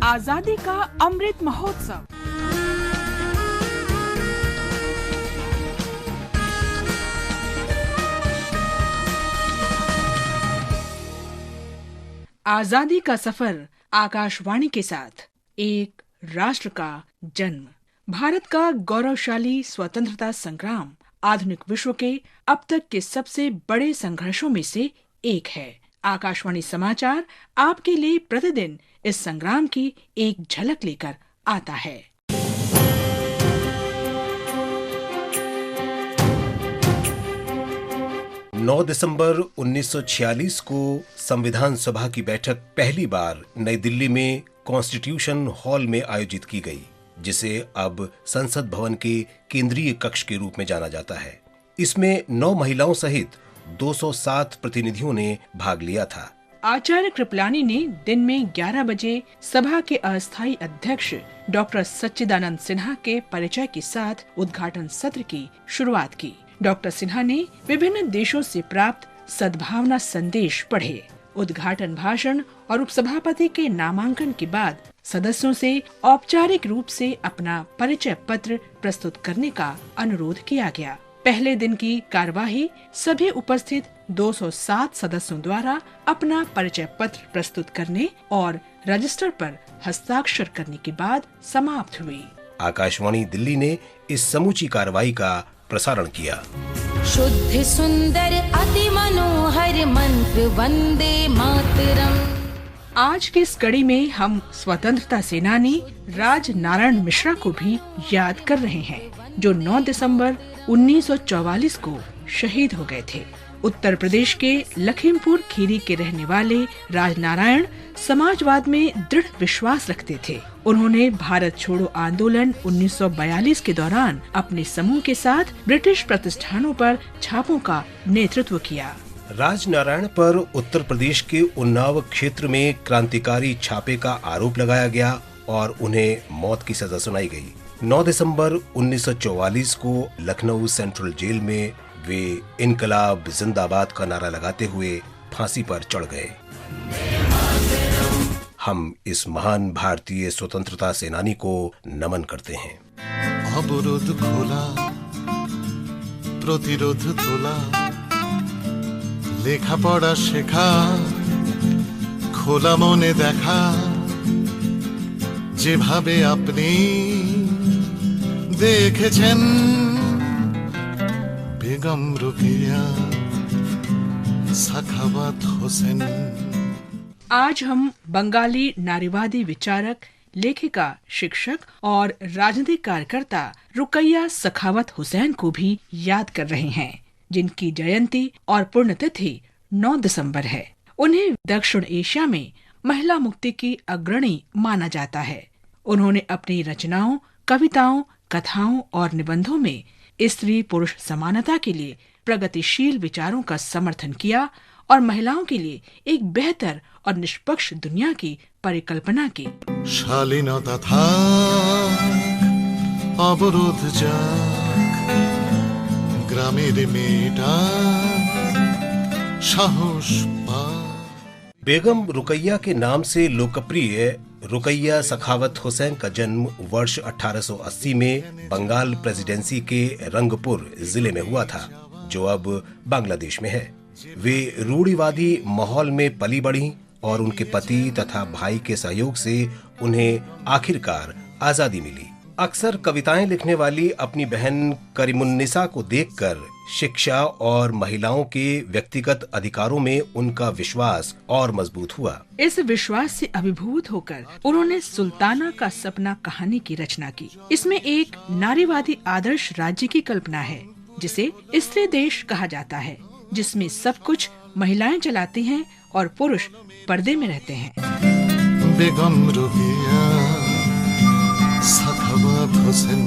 आजादी का अमृत महोत्सव। आजादी का सफर आकाशवाणी के साथ। एक राष्ट्र का जन्म, भारत का गौरवशाली स्वतंत्रता संग्राम आधुनिक विश्व के अब तक के सबसे बड़े संघर्षों में से एक है। आकाशवाणी समाचार आपके लिए प्रतिदिन इस संग्राम की एक झलक लेकर आता है। नौ दिसंबर 1946 को संविधान सभा की बैठक पहली बार नई दिल्ली में कॉन्स्टिट्यूशन हॉल में आयोजित की गई, जिसे अब संसद भवन के केंद्रीय कक्ष के रूप में जाना जाता है। इसमें 9 महिलाओं सहित 207 प्रतिनिधियों ने भाग लिया था। आचार्य कृपलानी ने दिन में 11 बजे सभा के अस्थायी अध्यक्ष डॉक्टर सच्चिदानंद सिन्हा के परिचय के साथ उद्घाटन सत्र की शुरुआत की। डॉक्टर सिन्हा ने विभिन्न देशों से प्राप्त सद्भावना संदेश पढ़े। उद्घाटन भाषण और उपसभापति के नामांकन के बाद सदस्यों से औपचारिक रूप से अपना परिचय पत्र प्रस्तुत करने का अनुरोध किया गया। पहले दिन की कार्यवाही सभी उपस्थित 207 सदस्यों द्वारा अपना परिचय पत्र प्रस्तुत करने और रजिस्टर पर हस्ताक्षर करने के बाद समाप्त हुई। आकाशवाणी दिल्ली ने इस समूची कार्रवाई का प्रसारण किया। शुद्ध सुंदर अति मनोहर मंत्र वंदे मातरम। आज की इस कड़ी में हम स्वतंत्रता सेनानी राज नारायण मिश्रा को भी याद कर रहे हैं, जो 9 दिसंबर 1944 को शहीद हो गए थे। उत्तर प्रदेश के लखीमपुर खीरी के रहने वाले राजनारायण समाजवाद में दृढ़ विश्वास रखते थे। उन्होंने भारत छोड़ो आंदोलन 1942 के दौरान अपने समूह के साथ ब्रिटिश प्रतिष्ठानों पर छापों का नेतृत्व किया। राजनारायण पर उत्तर प्रदेश के उन्नाव क्षेत्र में क्रांतिकारी छापे का आरोप लगाया गया और उन्हें मौत की सजा सुनाई गई। 9 दिसंबर 1944 को लखनऊ सेंट्रल जेल में वे इनकलाब जिंदाबाद का नारा लगाते हुए फांसी पर चढ़ गए। हम इस महान भारतीय स्वतंत्रता सेनानी को नमन करते हैं। अवरोध खोला, प्रतिरोध तोला, লেখাপড়া শেখা, খোলা মনে দেখা, যেভাবে আপনি দেখেছেন বেগম রোকেয়া সাখাওয়াত হোসেন। आज हम बंगाली नारीवादी विचारक, लेखिका, शिक्षक और राजनीतिक कार्यकर्ता रुकैया सखावत हुसैन को भी याद कर रहे हैं, जिनकी जयंती और पुण्यतिथि 9 दिसंबर है। उन्हें दक्षिण एशिया में महिला मुक्ति की अग्रणी माना जाता है। उन्होंने अपनी रचनाओं, कविताओं, कथाओं और निबंधों में स्त्री पुरुष समानता के लिए प्रगतिशील विचारों का समर्थन किया और महिलाओं के लिए एक बेहतर और निष्पक्ष दुनिया की परिकल्पना की। शालीनता था अवरोध जाग, ग्रामेर मेटा साहस पा। बेगम रुकैया के नाम से लोकप्रिय रुकैया सखावत हुसैन का जन्म वर्ष 1880 में बंगाल प्रेसिडेंसी के रंगपुर जिले में हुआ था, जो अब बांग्लादेश में है। वे रूढ़िवादी माहौल में पली बढ़ी और उनके पति तथा भाई के सहयोग से उन्हें आखिरकार आजादी मिली। अक्सर कविताएं लिखने वाली अपनी बहन करीमुन्निसा को देखकर शिक्षा और महिलाओं के व्यक्तिगत अधिकारों में उनका विश्वास और मजबूत हुआ। इस विश्वास से अभिभूत होकर उन्होंने सुल्ताना का सपना कहानी की रचना की। इसमें एक नारीवादी आदर्श राज्य की कल्पना है, जिसे स्त्री देश कहा जाता है, जिसमें सब कुछ महिलाएं चलाती हैं और पुरुष पर्दे में रहते हैं। बेगम रुकैया सखावत हुसैन।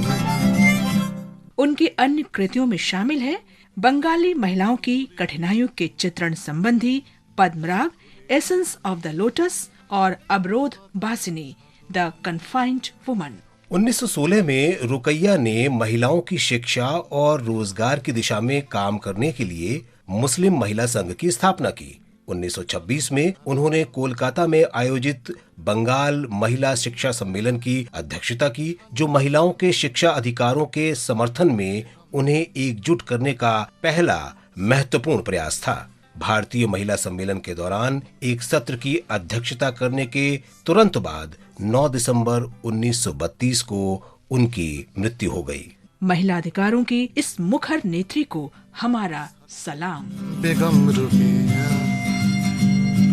उनकी अन्य कृतियों में शामिल है बंगाली महिलाओं की कठिनाइयों के चित्रण संबंधी पद्मराग, एसेंस ऑफ द लोटस और अवरोध बासिनी, द कन्फाइंड वुमन। 1916 में रुकैया ने महिलाओं की शिक्षा और रोजगार की दिशा में काम करने के लिए मुस्लिम महिला संघ की स्थापना की। 1926 में उन्होंने कोलकाता में आयोजित बंगाल महिला शिक्षा सम्मेलन की अध्यक्षता की, जो महिलाओं के शिक्षा अधिकारों के समर्थन में उन्हें एकजुट करने का पहला महत्वपूर्ण प्रयास था। भारतीय महिला सम्मेलन के दौरान एक सत्र की अध्यक्षता करने के तुरंत बाद 9 दिसंबर 1932 को उनकी मृत्यु हो गई। महिला अधिकारों की इस मुखर नेत्री को हमारा सलाम। बेगम रुकिया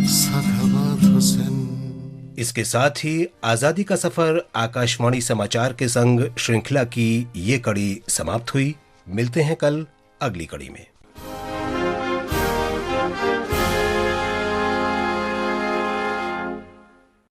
सखावत हुसैन। इसके साथ ही आजादी का सफर आकाशवाणी समाचार के संग श्रृंखला की ये कड़ी समाप्त हुई। मिलते हैं कल अगली कड़ी में।